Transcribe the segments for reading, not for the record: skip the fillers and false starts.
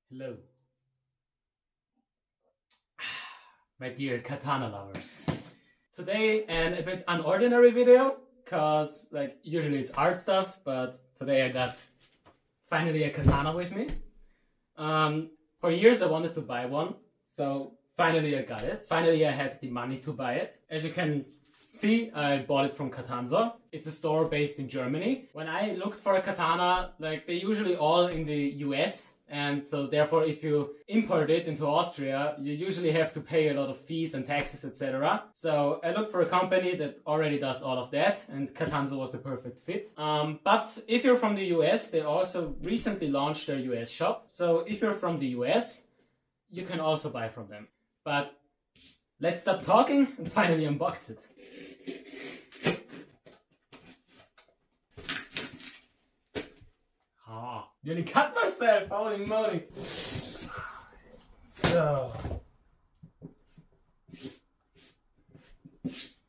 Hello, my dear katana lovers. Today a bit unordinary video, cause usually it's art stuff, but today I got finally a katana with me. For years I wanted to buy one, so finally I got it. Finally I had the money to buy it. As you can see, I bought it from Katanzos. It's a store based in Germany. When I looked for a katana, they're usually all in the US. And so therefore, if you import it into Austria, you usually have to pay a lot of fees and taxes, etc. So I looked for a company that already does all of that, and Katanzos was the perfect fit. But if you're from the US, they also recently launched their US shop. So if you're from the US, you can also buy from them. But let's stop talking and finally unbox it. Nearly cut myself, holy moly.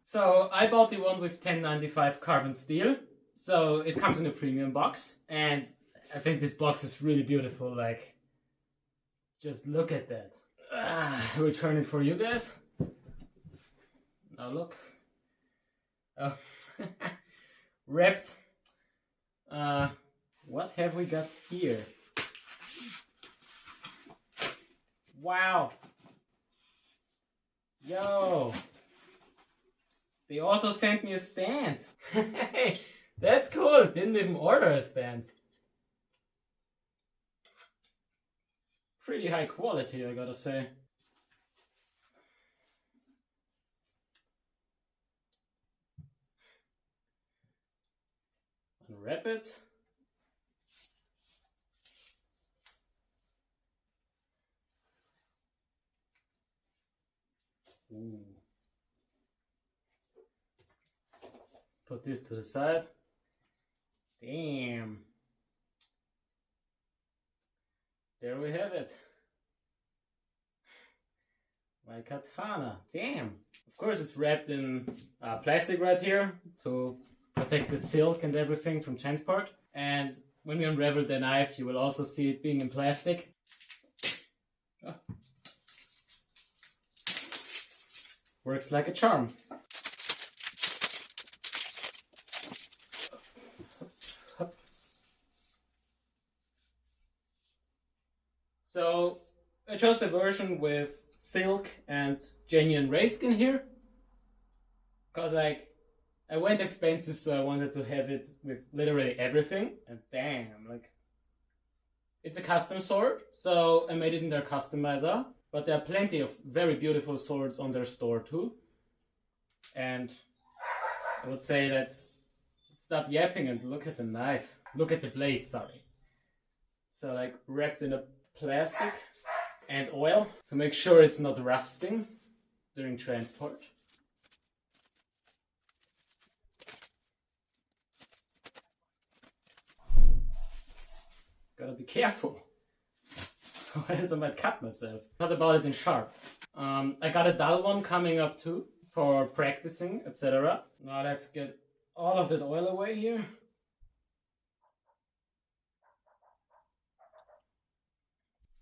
So I bought the one with 1095 carbon steel. So it comes in a premium box. And I think this box is really beautiful. Just look at that. I return it for you guys. Now look. Oh, wrapped. What have we got here? Wow. Yo. They also sent me a stand. Hey, that's cool. Didn't even order a stand. Pretty high quality, I gotta say. Unwrap it. Ooh. Put this to the side. Damn. There we have it. My katana. Damn. Of course it's wrapped in plastic right here to protect the silk and everything from transport. And when you unravel the knife, you will also see it being in plastic. Oh. Works like a charm. So I chose the version with silk and genuine ray skin here. Cause I went expensive, so I wanted to have it with literally everything. And damn, it's a custom sword, so I made it in their customizer. But there are plenty of very beautiful swords on their store too. And I would say let's stop yapping and look at the knife. Look at the blade, sorry. So wrapped in a plastic and oil to make sure it's not rusting during transport. Gotta be careful. Otherwise I might cut myself. Because I bought it in sharp. I got a dull one coming up too for practicing, etc. Now let's get all of that oil away here.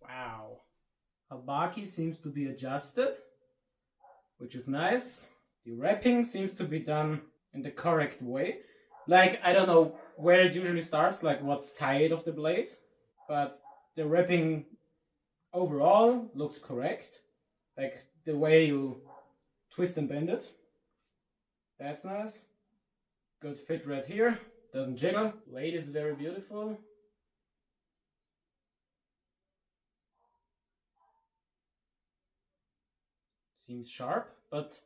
Wow. Habaki seems to be adjusted, which is nice. The wrapping seems to be done in the correct way. I don't know where it usually starts, what side of the blade, but the wrapping overall looks correct. The way you twist and bend it. That's nice. Good fit right here. Doesn't jiggle. Blade is very beautiful. Seems sharp, but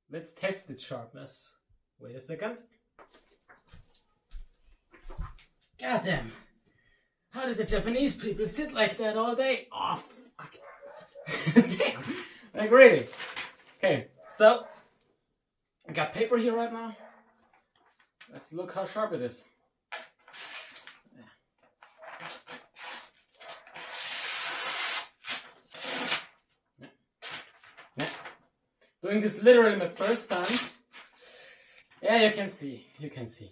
let's test its sharpness. Wait a second. Goddamn! How did the Japanese people sit like that all day? Oh, fuck. Damn! Really? Okay, so I got paper here right now. Let's look how sharp it is. Doing this literally my first time. Yeah, you can see. You can see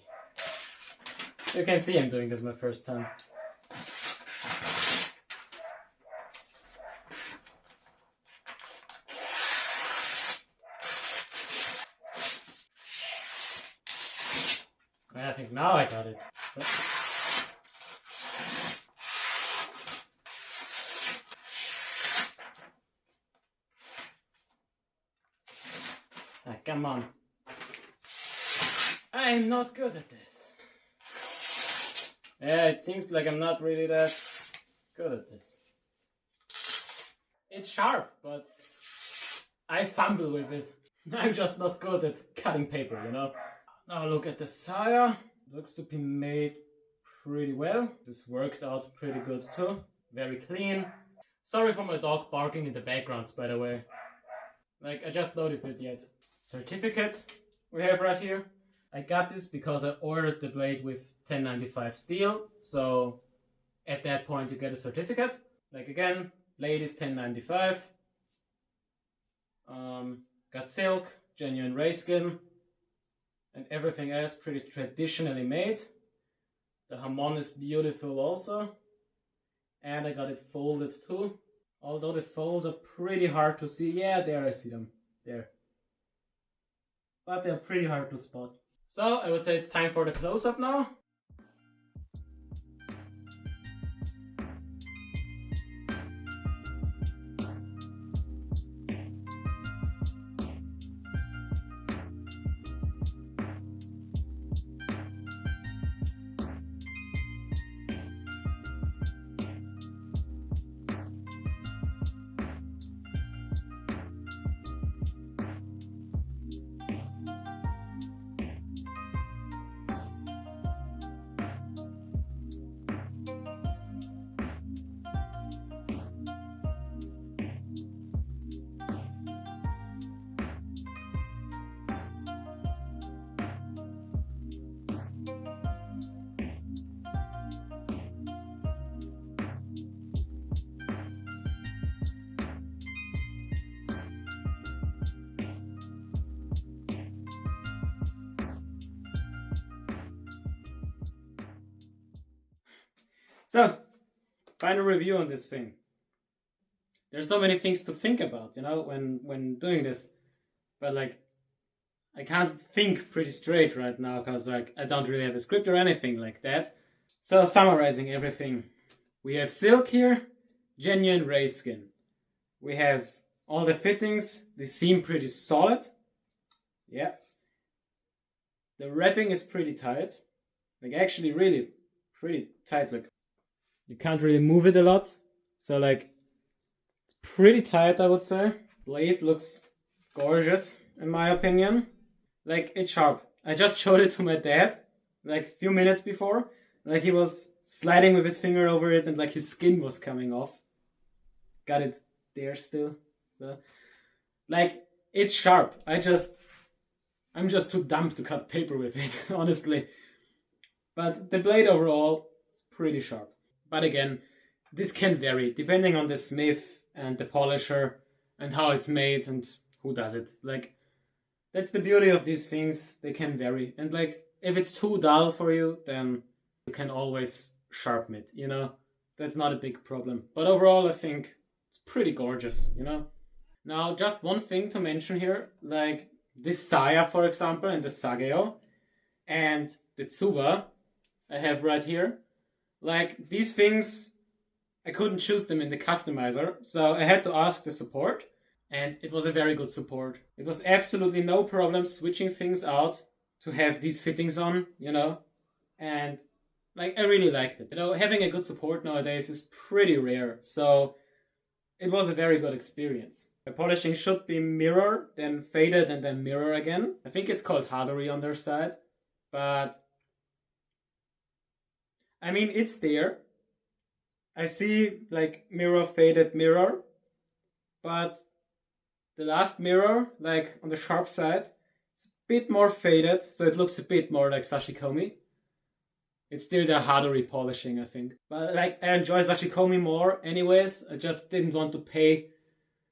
I'm doing this my first time. I think now I got it. Ah, come on. I'm not good at this. Yeah, it seems like I'm not really that good at this. It's sharp, but I fumble with it. I'm just not good at cutting paper, you know? Now look at the saya. Looks to be made pretty well. This worked out pretty good too. Very clean. Sorry for my dog barking in the background, by the way. Like, I just noticed it yet. Certificate we have right here. I got this because I ordered the blade with 1095 steel. So at that point you get a certificate. Like again, blade is 1095. Got silk, genuine ray skin, and everything else pretty traditionally made. The hamon is beautiful also. And I got it folded too. Although the folds are pretty hard to see. Yeah, there I see them. There. But they're pretty hard to spot. So I would say it's time for the close-up now. So, final review on this thing. There's so many things to think about, you know, when doing this. But like, I can't think pretty straight right now because like I don't really have a script or anything like that. So summarizing everything. We have silk here, genuine ray skin. We have all the fittings. They seem pretty solid. Yeah. The wrapping is pretty tight. Like actually really pretty tight. Like you can't really move it a lot. So like it's pretty tight, I would say. Blade looks gorgeous in my opinion. Like it's sharp. I just showed it to my dad like a few minutes before. Like he was sliding with his finger over it and like his skin was coming off. Got it there still. So like it's sharp. I'm just too dumb to cut paper with it, honestly. But the blade overall is pretty sharp. But again, this can vary depending on the smith and the polisher and how it's made and who does it. Like, that's the beauty of these things. They can vary. And like, if it's too dull for you, then you can always sharpen it, you know? That's not a big problem. But overall, I think it's pretty gorgeous, you know? Now, just one thing to mention here, like this saya, for example, and the sageo, and the tsuba I have right here. Like, these things, I couldn't choose them in the customizer, so I had to ask the support, and it was a very good support. It was absolutely no problem switching things out to have these fittings on, you know, and like, I really liked it. You know, having a good support nowadays is pretty rare, so it was a very good experience. The polishing should be mirror, then faded, and then mirror again. I think it's called Hadori on their side, but I mean, it's there. I see like mirror, faded, mirror, but the last mirror, like on the sharp side, it's a bit more faded, so it looks a bit more like sashikomi. It's still the Hadori polishing, I think. But like, I enjoy sashikomi more anyways. I just didn't want to pay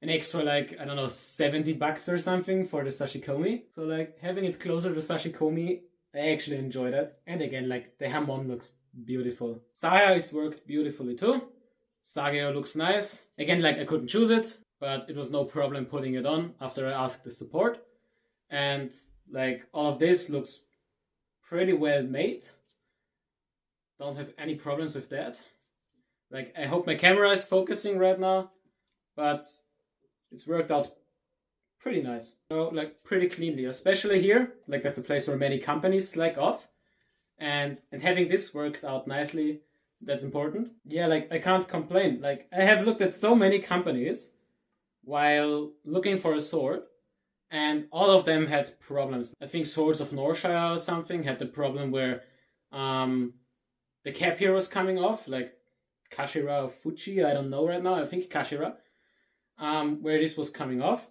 an extra like, I don't know, $70 or something for the sashikomi. So like, having it closer to sashikomi, I actually enjoyed it. And again, like, the hamon looks beautiful. Saya is worked beautifully too. Sageo looks nice. Again, like I couldn't choose it, but it was no problem putting it on after I asked the support. And like all of this looks pretty well made. Don't have any problems with that. Like, I hope my camera is focusing right now, but it's worked out pretty nice. Like pretty cleanly, especially here. Like, that's a place where many companies slack off. And having this worked out nicely, that's important. Yeah, like, I can't complain. Like, I have looked at so many companies while looking for a sword, and all of them had problems. I think Swords of Norshire or something had the problem where the cap here was coming off, like Kashira or Fuji, I don't know right now, I think Kashira, where this was coming off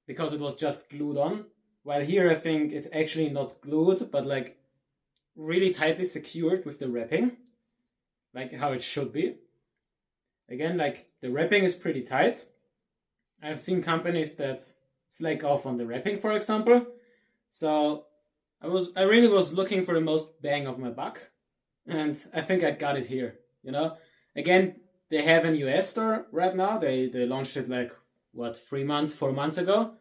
because it was just glued on. While here I think it's actually not glued, but like really tightly secured with the wrapping, like how it should be. Again, like the wrapping is pretty tight. I've seen companies that slack off on the wrapping, for example. So I really was looking for the most bang of my buck, and I think I got it here. You know, again, they have an US store right now. They launched it like 4 months ago,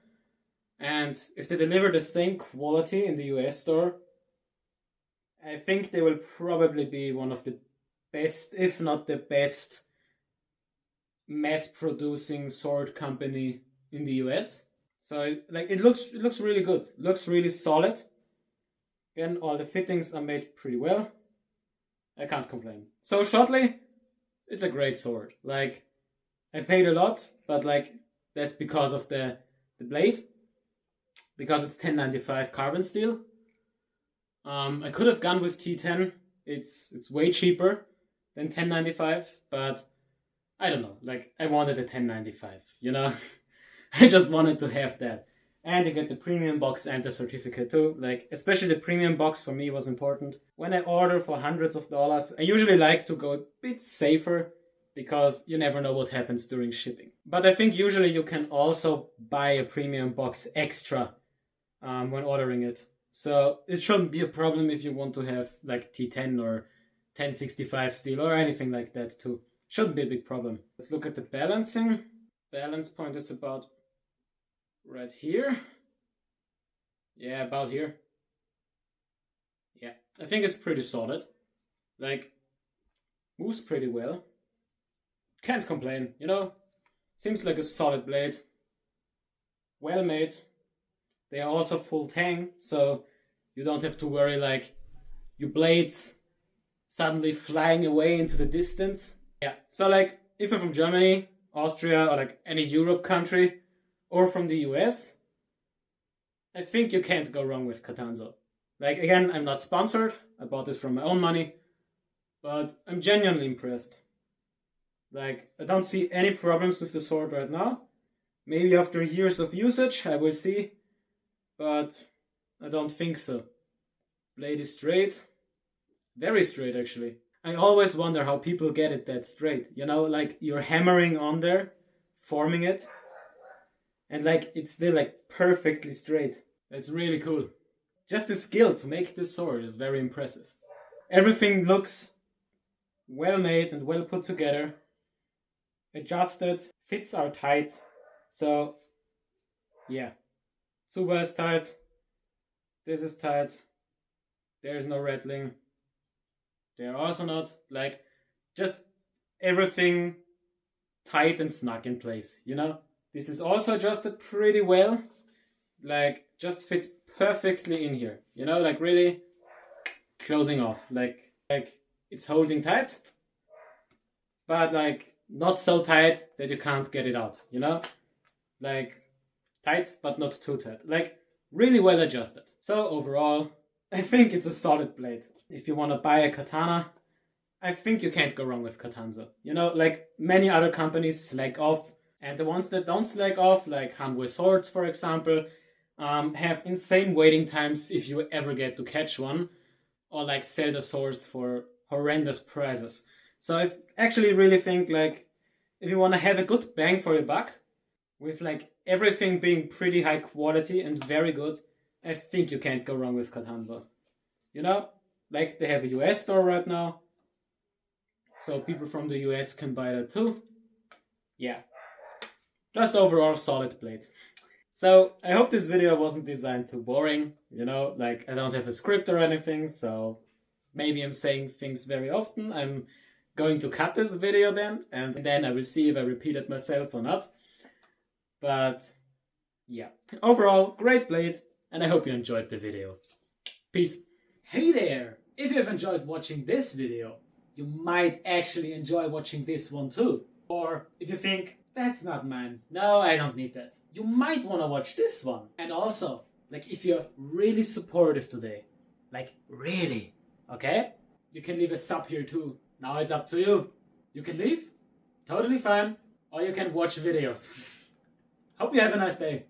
and if they deliver the same quality in the US store, I think they will probably be one of the best, if not the best, mass-producing sword company in the US. So like it looks really good. Looks really solid. Again, all the fittings are made pretty well. I can't complain. So shortly, it's a great sword. Like, I paid a lot, but like that's because of the blade, because it's 1095 carbon steel. I could have gone with T10. It's way cheaper than 1095, but I don't know. Like, I wanted a 1095, you know. I just wanted to have that. And you get the premium box and the certificate too. Like, especially the premium box for me was important. When I order for hundreds of dollars, I usually like to go a bit safer because you never know what happens during shipping. But I think usually you can also buy a premium box extra when ordering it. So it shouldn't be a problem if you want to have like T10 or 1065 steel or anything like that too. Shouldn't be a big problem. Let's look at the balancing. Balance point is about right here. Yeah, about here. Yeah, I think it's pretty solid. Like, moves pretty well. Can't complain, you know. Seems like a solid blade. Well made. They are also full tang, so you don't have to worry like your blade suddenly flying away into the distance. Yeah, so like if you're from Germany, Austria, or like any Europe country, or from the US, I think you can't go wrong with Katanzo. Like, again, I'm not sponsored. I bought this from my own money, but I'm genuinely impressed. Like, I don't see any problems with the sword right now. Maybe after years of usage, I will see, but I don't think so. Blade is straight. Very straight, actually. I always wonder how people get it that straight. You know, like you're hammering on there, forming it, and like it's still like perfectly straight. It's really cool. Just the skill to make this sword is very impressive. Everything looks well made and well put together. Adjusted, fits are tight. So yeah, Tsuba is tight. This is tight. There's no rattling. They're also not, like, just everything tight and snug in place, you know? This is also adjusted pretty well. Like, just fits perfectly in here, you know? Like, really closing off. Like it's holding tight, but, like, not so tight that you can't get it out, you know? Like, tight, but not too tight. Like, really well adjusted. So, overall, I think it's a solid blade. If you want to buy a katana, I think you can't go wrong with Katanzo. You know, like many other companies slack off, and the ones that don't slack off, like Hanwei Swords, for example, have insane waiting times if you ever get to catch one, or like sell the swords for horrendous prices. So I actually really think like if you want to have a good bang for your buck, with like everything being pretty high quality and very good, I think you can't go wrong with Katanzo. You know? Like, they have a US store right now, so people from the US can buy that too. Yeah. Just overall solid blade. So I hope this video wasn't designed too boring, you know, like I don't have a script or anything, so maybe I'm saying things very often. I'm going to cut this video then, and then I will see if I repeated myself or not. But yeah, overall, great blade, and I hope you enjoyed the video. Peace. Hey there! If you have enjoyed watching this video, you might actually enjoy watching this one too. Or if you think, that's not mine, no, I don't need that, you might want to watch this one. And also, like if you're really supportive today, like really, okay? You can leave a sub here too. Now it's up to you. You can leave, totally fine, or you can watch videos. Hope you have a nice day.